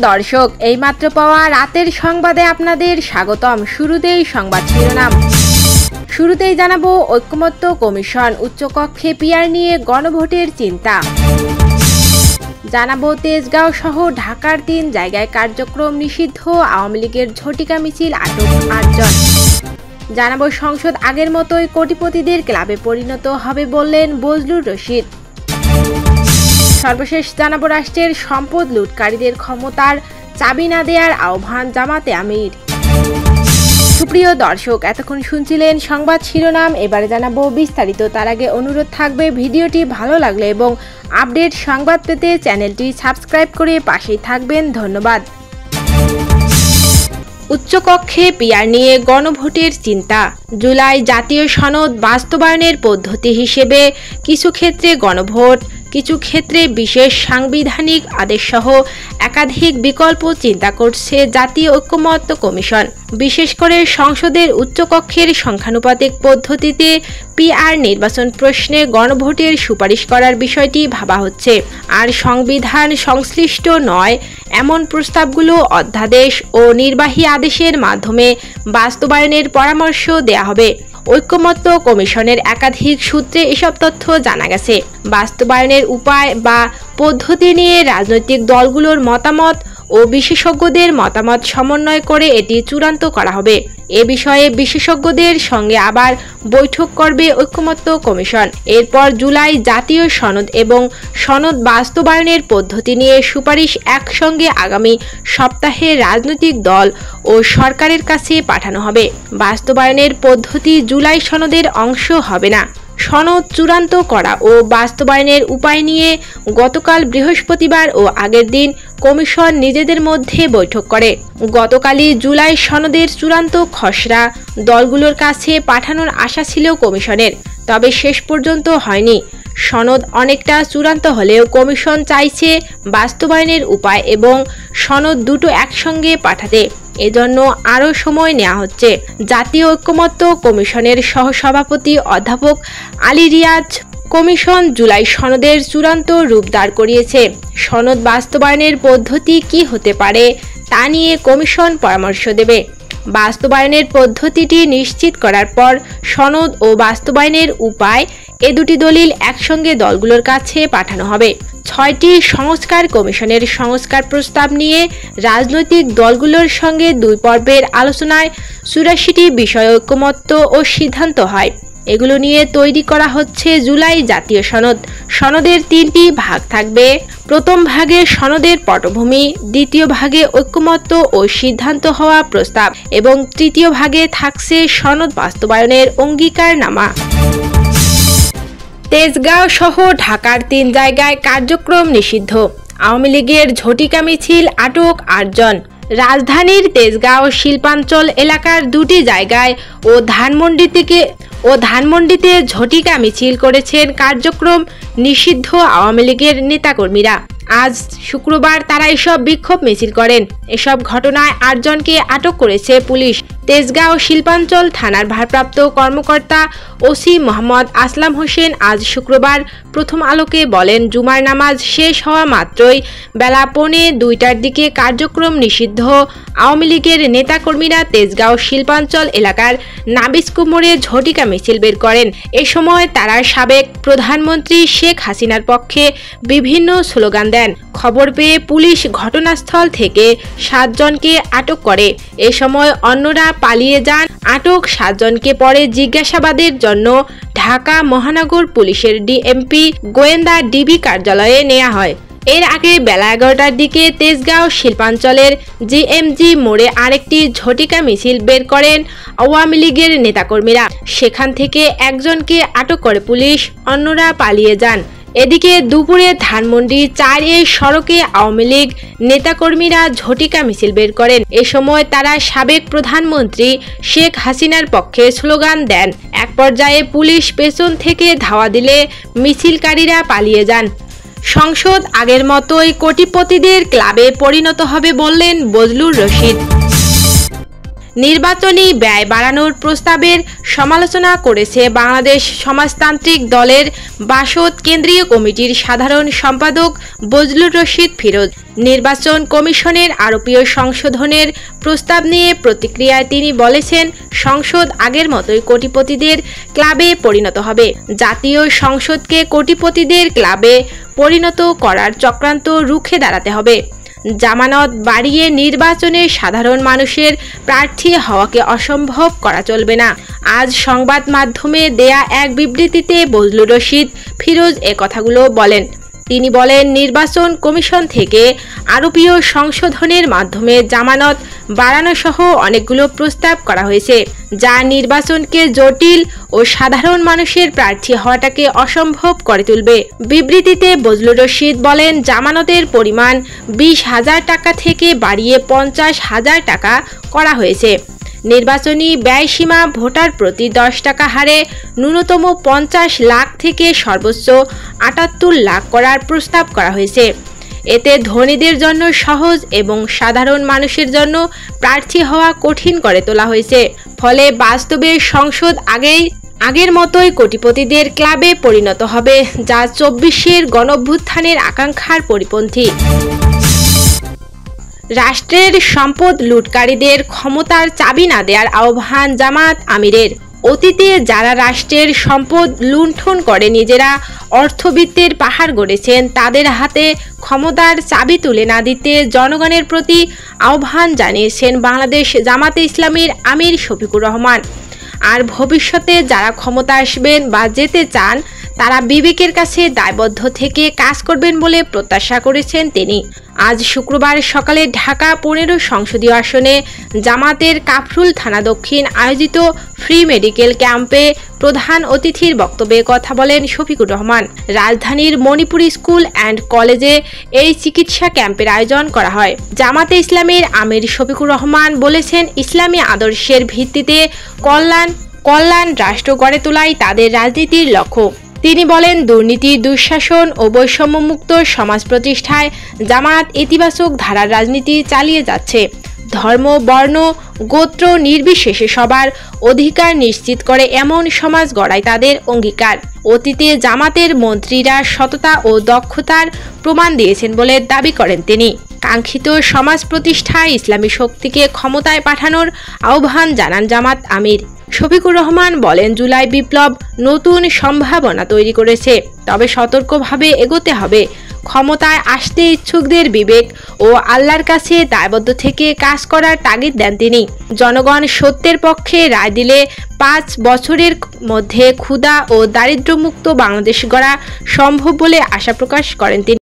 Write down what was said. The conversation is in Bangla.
দর্শক, এইমাত্র পাওয়া রাতের সংবাদে আপনাদের স্বাগতম। শুরুতেই সংবাদ শিরোনাম। শুরুতেই জানাবো ঐকমত্য কমিশন উচ্চকক্ষে পিআর নিয়ে গণভোটের চিন্তা। জানাবো তেজগাঁও সহ ঢাকার 3 জায়গায় কার্যক্রম নিষিদ্ধ, আওয়ামী লীগের ঝটিকা মিছিল, আটক 8 জন। জানাবো সংসদ আগের মতোই কোটিপতিদের ক্লাবে পরিণত হবে বললেন বজলুর রশিদ। সর্বশেষ জানাবো রাষ্ট্রের সম্পদ লুটকারীদের ক্ষমতার চাবি না দেওয়ার আহ্বান জামাতে আমির। সুপ্রিয় দর্শক, এতক্ষণ শুনছিলেন সংবাদ শিরোনাম, এবারে জানাবো বিস্তারিত। তার আগে অনুরোধ থাকবে ভিডিওটি ভালো লাগলে এবং আপডেট সংবাদ পেতে চ্যানেলটি সাবস্ক্রাইব করে পাশেই থাকবেন। ধন্যবাদ। উচ্চকক্ষে পিআর নিয়ে গণভোটের চিন্তা। জুলাই জাতীয় সনদ বাস্তবায়নের পদ্ধতি হিসেবে কিছু ক্ষেত্রে গণভোট, কিছু ক্ষেত্রে বিশেষ সাংবিধানিক আদেশসহ একাধিক বিকল্প চিন্তা করছে জাতীয় ঐকমত্য কমিশন। বিশেষ করে সংসদের উচ্চকক্ষের সংখ্যানুপাতিক পদ্ধতিতে পিআর নির্বাচন প্রশ্নে গণভোটের সুপারিশ করার বিষয়টি ভাবা হচ্ছে। আর সংবিধান সংশ্লিষ্ট নয় এমন প্রস্তাবগুলো অধ্যাদেশ ও নির্বাহী আদেশের মাধ্যমে বাস্তবায়নের পরামর্শ দেয়া হবে। ঐকমত্য কমিশনের একাধিক সূত্রে এসব তথ্য জানা গেছে। বাস্তবায়নের উপায় বা পদ্ধতি নিয়ে রাজনৈতিক দলগুলোর মতামত ও বিশেষজ্ঞদের মতামত সমন্বয় করে এটি চূড়ান্ত করা হবে। এ বিষয়ে বিশেষজ্ঞদের সঙ্গে আবার বৈঠক করবে ঐকমত্য কমিশন। এরপর জুলাই জাতীয় সনদ এবং সনদ বাস্তবায়নের পদ্ধতি নিয়ে সুপারিশ একসঙ্গে আগামী সপ্তাহে রাজনৈতিক দল ও সরকারের কাছে পাঠানো হবে। বাস্তবায়নের পদ্ধতি জুলাই সনদের অংশ হবে না। সনদ চূড়ান্ত করা ও বাস্তবায়নের উপায় নিয়ে গতকাল বৃহস্পতিবার ও আগের দিন কমিশন নিজেদের মধ্যে বৈঠক করে। গতকালই জুলাই সনদের চূড়ান্ত খসড়া দলগুলোর কাছে পাঠানোর আশা ছিল কমিশনের, তবে শেষ পর্যন্ত হয়নি। সনদ অনেকটা চূড়ান্ত হলেও কমিশন চাইছে বাস্তবায়নের উপায় এবং সনদ দুটো একসঙ্গে পাঠাতে। এজন্য আরও সময় নেওয়া হচ্ছে। জাতীয় ঐকমত্য কমিশনের সহসভাপতি অধ্যাপক আলী রিয়াজ কমিশন জুলাই সনদের চূড়ান্ত রূপ দাঁড় করিয়েছে। সনদ বাস্তবায়নের পদ্ধতি কি হতে পারে তা নিয়ে কমিশন পরামর্শ দেবে। বাস্তবায়নের পদ্ধতিটি নিশ্চিত করার পর সনদ ও বাস্তবায়নের উপায় এ দুটি দলিল একসঙ্গে দলগুলোর কাছে পাঠানো হবে। 6টি সংস্কার কমিশনের সংস্কার প্রস্তাব নিয়ে রাজনৈতিক দলগুলোর সঙ্গে 2 পর্বের আলোচনায় 84টি বিষয় ঐকমত্য ও সিদ্ধান্ত হয়। এগুলো নিয়ে তৈরি করা হচ্ছে জুলাই জাতীয় সনদ। সনদের 3টি ভাগ থাকবে। প্রথম ভাগে সনদের পটভূমি, দ্বিতীয় ভাগে ঐকমত্য ও সিদ্ধান্ত হওয়া প্রস্তাব এবং তৃতীয় ভাগে থাকছে সনদ বাস্তবায়নের অঙ্গীকারনামা। তেজগাঁও সহ ঢাকার 3 জায়গায় কার্যক্রম নিষিদ্ধ, আওয়ামী লীগের ঝটিকা মিছিল, আটক 8 জন। রাজধানীর তেজগাঁও শিল্পাঞ্চল এলাকার 2টি জায়গায় ও ধানমন্ডিতে ঝটিকা মিছিল করেছেন কার্যক্রম নিষিদ্ধ আওয়ামী লীগের নেতাকর্মীরা। আজ শুক্রবার তারা এসব বিক্ষোভ মিছিল করেন। এসব ঘটনায় 8 জনকে আটক করেছে পুলিশ। তেজগাঁও শিল্পাঞ্চল থানার ভারপ্রাপ্ত কর্মকর্তা ওসি মোহাম্মদ আসলাম হোসেন আজ শুক্রবার প্রথম আলোকে বলেন, জুমার নামাজ শেষ হওয়া মাত্রই বেলা 1:45টার দিকে কার্যক্রম নিষিদ্ধ আওয়ামী লীগের নেতাকর্মীরা তেজগাঁও শিল্পাঞ্চল এলাকার নাবিস্কু মোড়ে ঝটিকা মিছিল বের করেন। এ সময় তারা সাবেক প্রধানমন্ত্রী শেখ হাসিনার পক্ষে বিভিন্ন স্লোগান দেন। খবর পেয়ে পুলিশ ঘটনাস্থল থেকে 7 জনকে আটক করে। এ সময় অন্যরা পালিয়ে যান। আটক 7 জনকে পরে জিজ্ঞাসাবাদের জন্য ঢাকা মহানগর পুলিশের ডিএমপি গোয়েন্দা ডিবি কার্যালয়ে নেওয়া হয়। এর আগে বেলা 11টার দিকে তেজগাঁও শিল্পাঞ্চলের জিএমজি মোড়ে আরেকটি ঝটিকা মিছিল বের করেন আওয়ামী লীগের নেতাকর্মীরা। সেখান থেকে 1 জনকে আটক করে পুলিশ, অন্যরা পালিয়ে যান। এদিকে দুপুরে ধানমন্ডি 4A সড়কে আওয়ামী লীগ নেতাকর্মীরা ঝটিকা মিছিল বের করেন। এ সময় তারা সাবেক প্রধানমন্ত্রী শেখ হাসিনার পক্ষে স্লোগান দেন। এক পর্যায়ে পুলিশ পেছন থেকে ধাওয়া দিলে মিছিলকারীরা পালিয়ে যান। সংসদ আগের মতোই কোটিপতিদের ক্লাবে পরিণত হবে বললেন বজলুর রশিদ। নির্বাচনী ব্যয় বাড়ানোর প্রস্তাবের সমালোচনা করেছে বাংলাদেশ সমাজতান্ত্রিক দলের বাসদ কেন্দ্রীয় কমিটির সাধারণ সম্পাদক বজলুর রশিদ ফিরোজ। নির্বাচন কমিশনের আরোপীয় সংশোধনের প্রস্তাব নিয়ে প্রতিক্রিয়ায় তিনি বলেছেন, সংসদ আগের মতোই কোটিপতিদের ক্লাবে পরিণত হবে। জাতীয় সংসদকে কোটিপতিদের ক্লাবে পরিণত করার চক্রান্ত রুখে দাঁড়াতে হবে। জামানত বাড়িয়ে নির্বাচনে সাধারণ মানুষের প্রার্থী হওয়াকে অসম্ভব করা চলবে না। আজ সংবাদ মাধ্যমে দেয়া এক বিবৃতিতে বজলুর রশিদ ফিরোজ এ কথাগুলো বলেন। তিনি বলেন, নির্বাচন কমিশন থেকে আরোপীয় সংশোধনের মাধ্যমে জামানত বাড়ানো সহ অনেকগুলো প্রস্তাব করা হয়েছে, যা নির্বাচনকে জটিল ও সাধারণ মানুষের প্রার্থী হওয়াটাকে অসম্ভব করে তুলবে। বিবৃতিতে বজলুর রশিদ বলেন, জামানতের পরিমাণ 20,000 টাকা থেকে বাড়িয়ে 50,000 টাকা করা হয়েছে। নির্বাচনী ব্যয়সীমা ভোটার প্রতি 10 টাকা হারে ন্যূনতম 50 লাখ থেকে সর্বোচ্চ 78 লাখ করার প্রস্তাব করা হয়েছে। এতে ধনীদের জন্য সহজ এবং সাধারণ মানুষের জন্য প্রার্থী হওয়া কঠিন করে তোলা হয়েছে। ফলে বাস্তবে সংসদ আগের মতোই কোটিপতিদের ক্লাবে পরিণত হবে, যা 24-এর গণঅভ্যুত্থানের আকাঙ্ক্ষার পরিপন্থী। রাষ্ট্রের সম্পদ লুটকারীদের ক্ষমতার চাবি না দেওয়ার আহ্বান জামাত আমিরের। অতীতে যারা রাষ্ট্রের সম্পদ লুণ্ঠন করে নিজেরা অর্থবিত্তের পাহাড় গড়েছেন, তাদের হাতে ক্ষমতার চাবি তুলে না দিতে জনগণের প্রতি আহ্বান জানিয়েছেন বাংলাদেশ জামাতে ইসলামীর আমির শফিকুর রহমান। আর ভবিষ্যতে যারা ক্ষমতা আসবেন বা যেতে চান, তারা বিবেকের কাছে দায়বদ্ধ থেকে কাজ করবেন বলে প্রত্যাশা করেছেন তিনি। আজ শুক্রবার সকালে ঢাকা 15 সংসদীয় আসনে জামাতের কাফরুল থানা দক্ষিণ আয়োজিত ফ্রি মেডিকেল ক্যাম্পে প্রধান অতিথির বক্তব্যে কথা বলেন শফিকুর রহমান। রাজধানীর মণিপুর স্কুল অ্যান্ড কলেজে এই চিকিৎসা ক্যাম্পের আয়োজন করা হয়। জামাতে ইসলামীর আমির শফিকুর রহমান বলেছেন, ইসলামী আদর্শের ভিত্তিতে কল্যাণ রাষ্ট্র গড়ে তোলাই তাদের রাজনীতির লক্ষ্য। তিনি বলেন, দুর্নীতি, দুঃশাসন ও বৈষম্যমুক্ত সমাজ প্রতিষ্ঠায় জামাত ইতিবাচক ধারার রাজনীতি চালিয়ে যাচ্ছে। ধর্ম, বর্ণ, গোত্র নির্বিশেষে সবার অধিকার নিশ্চিত করে এমন সমাজ গড়াই তাদের অঙ্গীকার। অতীতে জামাতের মন্ত্রীরা সততা ও দক্ষতার প্রমাণ দিয়েছেন বলে দাবি করেন তিনি। কাঙ্ক্ষিত সমাজ প্রতিষ্ঠায় ইসলামী শক্তিকে ক্ষমতায় পাঠানোর আহ্বান জানান জামাত আমির। শফিকুর রহমান বলেন, জুলাই বিপ্লব নতুন সম্ভাবনা তৈরি করেছে, তবে সতর্কভাবে এগোতে হবে। ক্ষমতায় আসতে ইচ্ছুকদের বিবেক ও আল্লাহর কাছে দায়বদ্ধ থেকে কাজ করার তাগিদ দেন তিনি। জনগণ সত্যের পক্ষে রায় দিলে 5 বছরের মধ্যে ক্ষুধা ও দারিদ্র্যমুক্ত বাংলাদেশ গড়া সম্ভব বলে আশা প্রকাশ করেন তিনি।